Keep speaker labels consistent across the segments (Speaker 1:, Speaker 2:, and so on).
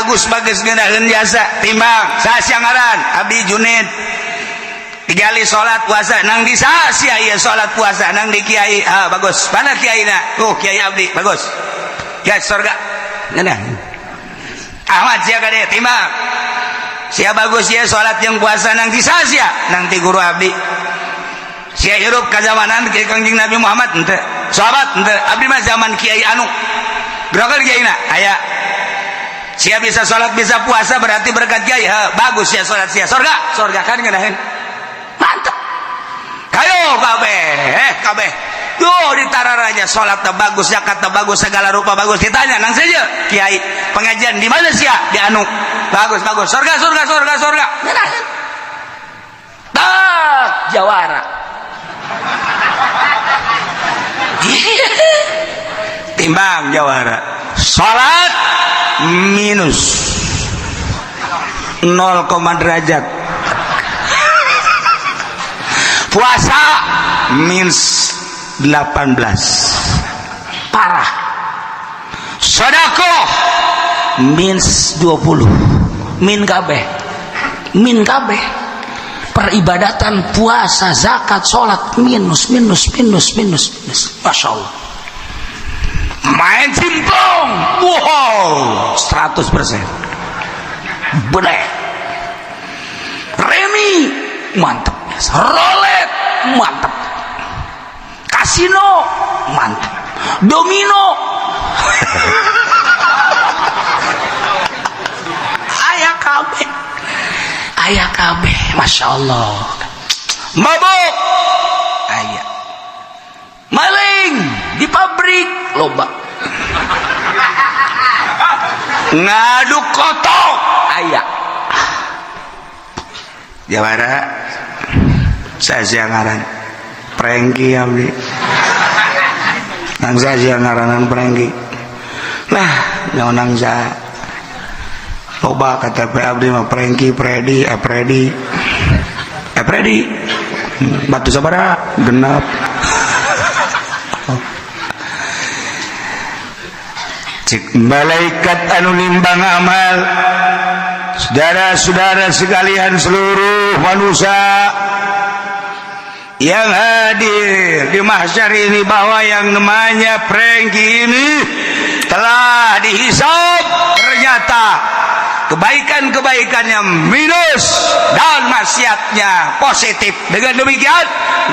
Speaker 1: bagus ngeunaheun jasa timbang saha ngaran abdi Junid digali salat puasa nang di saha sia ieu salat puasa nang di kiai bagus mana kiaina kiai abdi bagus ya surga ngeunah Ahmad sia gade timbang sia bagus sia salat jeung puasa nang di saha sia nang ti guru abdi sia hirup ka zamanan kiai Kangjeng Nabi Muhammad henteu sahabat henteu abdi mah zaman kiai anu gerakan kiaina aya sia bisa salat bisa puasa berarti berkat kiai bagus sia salat sia surga kan ngeunaheun mantap kayo kabeh tuh ditararanya salat teh bagus zakat teh bagus segala rupa bagus ditanya nang saja kiai pengajian di mana sia di anu bagus surga ngeunaheun tak jawara timbang jawara salat minus 0, derajat puasa minus 18 parah sedekah minus 20 min kabeh peribadatan puasa zakat salat minus Masya Allah main simpong wow 100% bener remi mantap rolet mantap kasino mantap domino ayah kabeh Masya Allah mabuk ayah maling di pabrik loba ngaduk kotok ayah jawara saya ngaran prengki abdi nang saya ngaranan prengki lah nyaunang saya loba kata abdi mah prengki Predi batu sabaraha genap cek malaikat anu nimbang amal saudara-saudara sekalian seluruh manusia yang hadir di mahsyar ini bahwa yang namanya prengki ini telah dihisab ternyata kebaikan-kebaikannya minus dan maksiatnya positif. Dengan demikian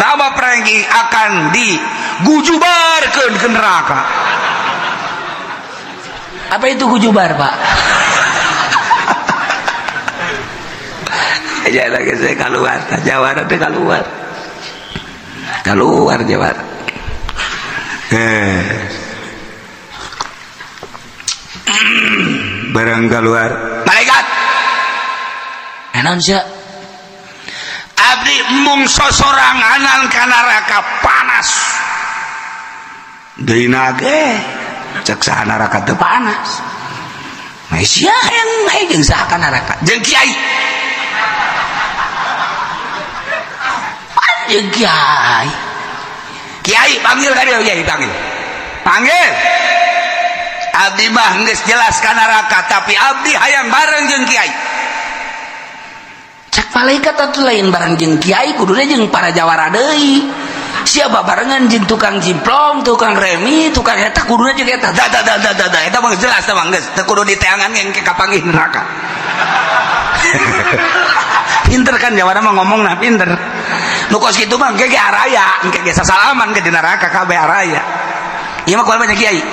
Speaker 1: nama prengki akan digujubarkeun ke neraka. Apa itu gujubar, Pak? Ya lagi saya keluar, Jawara teh keluar Jawara. Barang keluar malaikat naon sia abdi mung sosoranganan ka neraka panas deuna ge cek saha neraka teu panas sia yang jeung saha ka neraka jeung kiai jeung kiai panggil ka dia kiai panggil abdi mah geus jelas ka neraka tapi abdi hayang bareng jeung kiai cek malaikat atuh lain bareng jeung kiai kuduna jeung para jawara deui sia barengan jeung tukang jimplong tukang remi tukang eta kuduna jeung eta eta mah jelas teh mah geus teu kudu diteangan engke kapanggih neraka pinter kan jawara mah ngomong nah pinter nu kos kitu mah engke ge araya engke ge sasalaman ke di neraka kabeh araya ieu mah kumaha kiai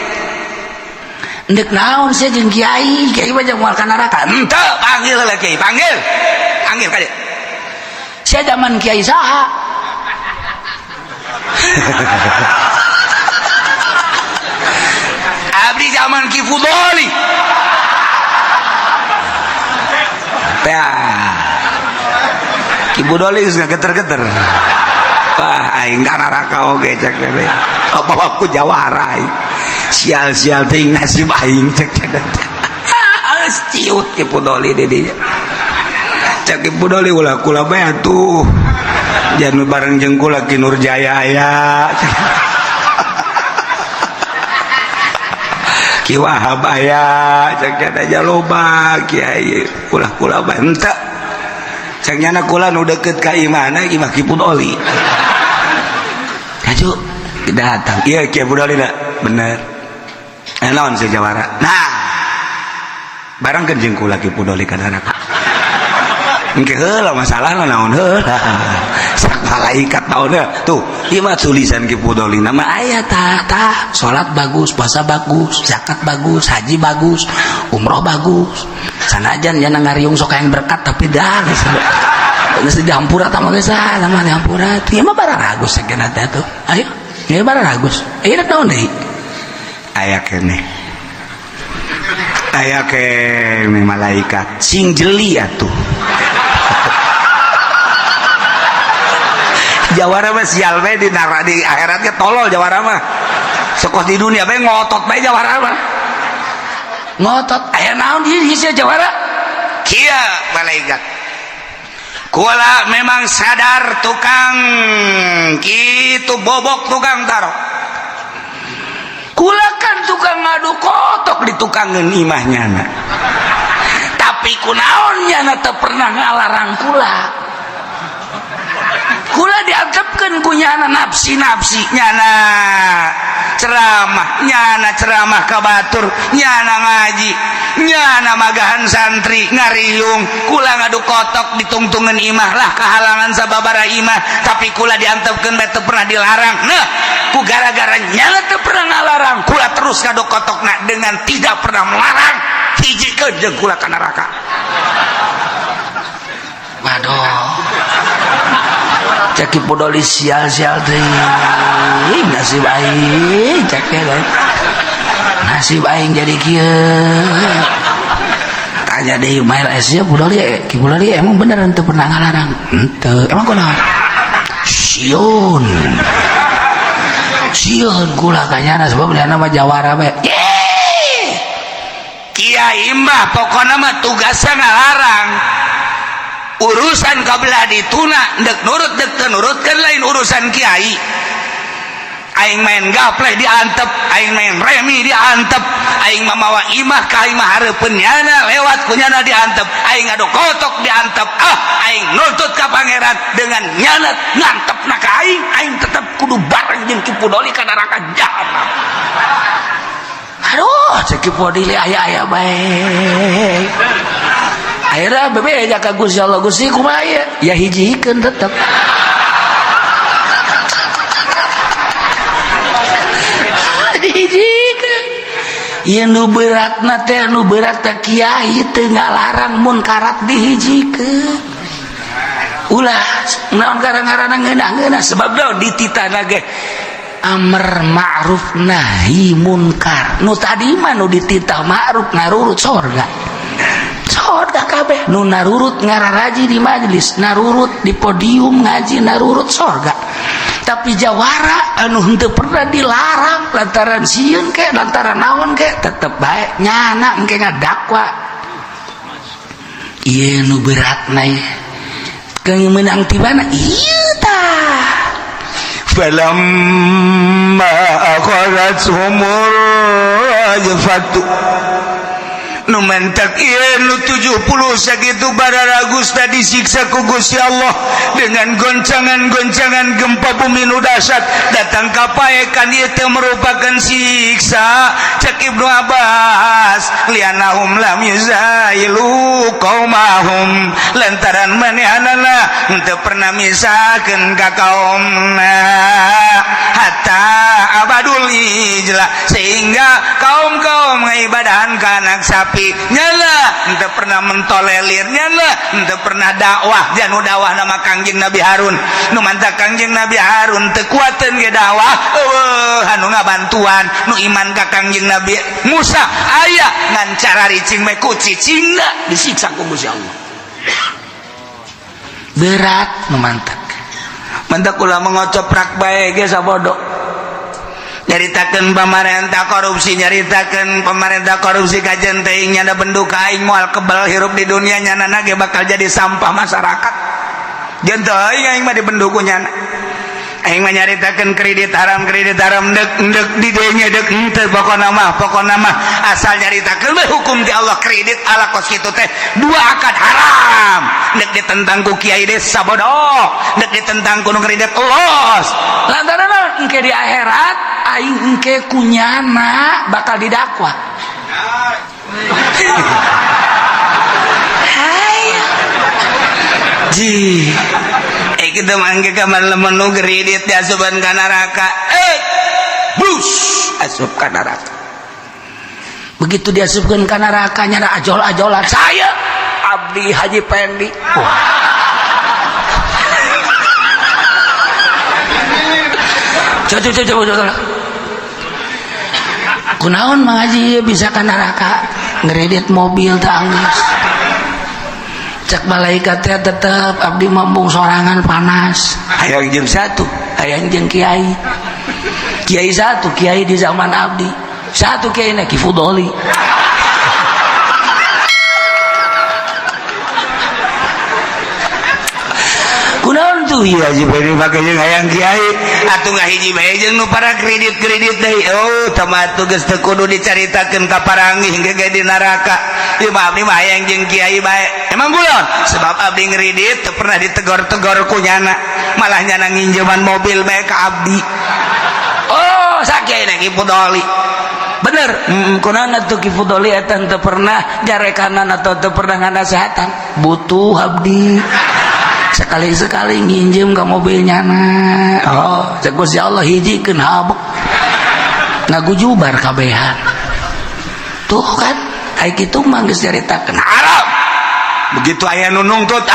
Speaker 1: ndek naon sia jeung kiai mah jeung moal ka neraka henteu panggil lah kiai panggil ka dieu sia zaman kiai saha abdi zaman Ki Fudoli Ki Fudoli geus geter-geter wah aing ka neraka oge cek bebe apa aku jawara sial-sial ting nasib aing cek ciut Ki Fudoli di dieu cek Ki Fudoli ulah kula bae atuh jangan bareng jeung kula Ki Nurjaya aya Ki Wahab aya cek aja loba kiai kula bantah cek nyana kula nu deket ka imana imah Ki Pudoli kaju datang iya Ki Pudoli bener naon sejawara nah barang jeung kula Ki Pudoli kana engke heula masalah naon heula sak malaikat naon tuh ieu mah tulisan Ki Pudoli nama aya tah salat bagus puasa bagus zakat bagus haji bagus umroh bagus sanajan nya ngariung sok yang berkat tapi dah geus dihampura tah mah geus salah mah dihampura ieu mah barang ragus sageuna teh tuh ayo ieu barang ragus ieu naon deui aya keneh malaikat sing jeli atuh jawara mah sial bae di akhirat ge tolol jawara mah sokos di dunia bae ngotot bae jawara mah ngotot aya naon ieu hiji jawara kieu malaikat kula memang sadar tukang kitu bobok tukang taro kula kan tukang ngadu kotok di tukangeun imahnya tapi kunaon nya teu pernah ngalarang kula diantepkeun ku nyana nafsi nyana ceramah ka batur nyana ngaji nyana magahan santri ngariung kula ngadu kotok ditungtungeun imah lah kahalangan sababaraha imah tapi kula diantepkeun bae teu pernah dilarang nah ku gara-gara nyana teu pernah ngalarang kula terus ngadu kotokna dengan tidak pernah melarang hijikeun jeung kula ka neraka waduh cek Ki Pudoli sial teh nasib aing cek nasib aing jadi kieu tanya deui mail esnya Ki Pudoli emang beneran teu pernah ngalarang henteu emang kunaon sieun kula kanyana sebab dia nama jawara bae kiai mah pokona mah tugasna ngalarang urusan kabelah dituna dek nurutkeun lain urusan kiai aing main gapleh diantep aing main remi diantep aing mamawa imah ka imah hareupeun nyana lewat kunyana diantep aing adu kotok diantep aing nuntut ka pangeran dengan nyana ngantepna ka aing tetep kudu bareng jeung Ki Pudoli ka neraka jahanam aduh cek Ki Pudoli aya bae akhirnya bebe aja ka Gusti Allah Gusti kumaha ya hijikeun tetep dihijikeun ieu nu beratna teh nu berat teh kiai teu ngalarang mun karat dihijikeun ulah naon gara-garana ngeunah sebab naon dititana ge amr ma'ruf nahi munkar nu tadi mah nu dititah ma'ruf ngarurut surga kabeh nu narurut ngararaji di majelis narurut di podium ngaji narurut surga tapi jawara anu henteu pernah dilarang lantaran sieun ke lantaran naon ke tetep bae nyana engke ngadakwa ieu nu beratna keung meunang tibana ieu tah falamma akharathumur rajfatu nu mentak ieu nu 70 sakitu barara gusta disiksa ku Gusti Allah dengan goncangan-goncangan gempa bumi nu dahsyat datang kapaekan ieu teh merupakan siksa cek Ibnu Abbas lianahum lam yuzailu qaumahum lantaran manehanana henteu pernah misakeun ka kaumna hatta abadul ijla sehingga kaum-kaum ngibadahan ka anak sapi nyala ente pernah mentolelir nyala ente pernah dakwah janu dakwah nama Kangjeng Nabi Harun nu mantap Kangjeng Nabi Harun teu kuateun ge dakwah anu ngabantuan nu iman ka Kangjeng Nabi Musa aya ngan cara ricing me ku cicingna disiksa ku Gusti Allah berat nu mantap ulah mengocoprak bae ge sabodo nyaritakeun pamarentah korupsi kajen teuing nya benduk aing moal kebal hirup di dunia nyana ge bakal jadi sampah masyarakat jeung teuing aing mah dibenduk ku nyana aing menyaritakeun kredit haram dek di dinya dek teu pokona mah asal nyaritakeun we hukum di Allah kredit ala kos kitu teh dua akad haram dek ditentang ku kiai desa bodoh dek ditentang ku nu kredit los lantaran engke di akhirat aing engke kunyana bakal didakwa hai ji kita mangke kamar lemon nu kredit diasupan ka neraka bus asup ka neraka begitu diasupkeun ka neraka nya ajol-ajolan saya Abdi Haji Pendi coba kunaon Mang Haji bisa ka neraka ngredit mobil teh anggeus cek malaikat teh tetep abdi mambung sorangan panas hayang jeung satu hayang jeung kiai satu kiai di zaman abdi satu kiai na Ki Fudoli kunaon tuh ieu Haji Beri make jeung hayang kiai atuh ngahiji bae jeung nu para kredit deui tamatu geus teu kudu dicaritakeun ka parangih hingga di neraka ieu mah abdi mah hayang jeung kiai bae emang gulon sebab abdi ngredit teu pernah ditegor-tegor ku nyana malah nyana nginjeman mobil bae ka abdi sakieu na Ki Fudoli bener kunaon atuh Ki Fudoli eta teu pernah jarekanan atau teu pernah nganasehatan butuh abdi sekali-sekali nginjem ke mobilnya cek Gusti Allah hijikeun habek ngagujubar kabehan tuh kan ai kitu mah geus diceritakeun haram begitu aya nu nungtut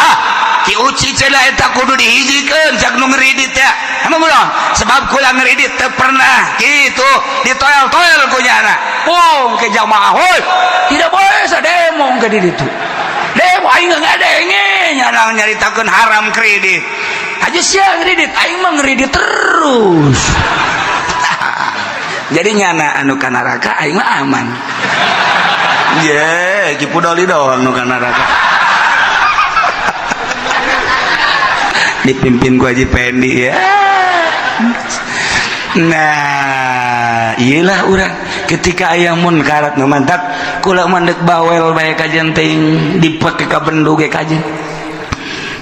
Speaker 1: Ki Uci cenah eta kudu dihijikeun cak nu ngredit ya emang belum sebab kula ngredit teu pernah kitu ditoel-toel ku nyana ke jamaah heuh tidak boleh sademo ke di ditu demo aing ngadenge nyana nyaritakeun haram kredit aja sia kredit aing mah ngredit terus jadi nyana anu ka neraka aing mah aman Ki Fudoli doang nu ka neraka dipimpin ku Haji Pendi ya nah iyalah urang ketika aya munkarat nu mantap kula mandek bawel bae kajen teuing dipake ka bendu ge kajen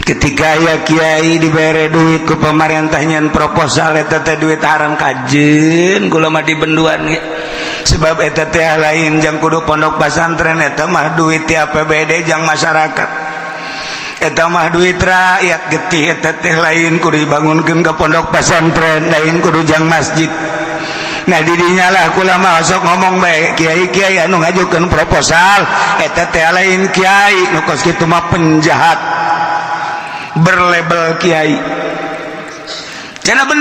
Speaker 1: ketika aya kiai dibere duit ku pamarentah nyen proposal eta teh duit haram kajen kula mah di benduan ge sebab eta teh lain jang kudu pondok pesantren eta mah duit ti APBD jang masyarakat eta mah duit rakyat getih eta teh lain kudu dibangunkeun ka pondok pesantren lain kudu jang masjid nah didinya lah kula mah sok ngomong bae kiai-kiai anu ngajukeun proposal eta teh lain kiai nu kos kitu mah penjahat berlabel kiai cenah bendu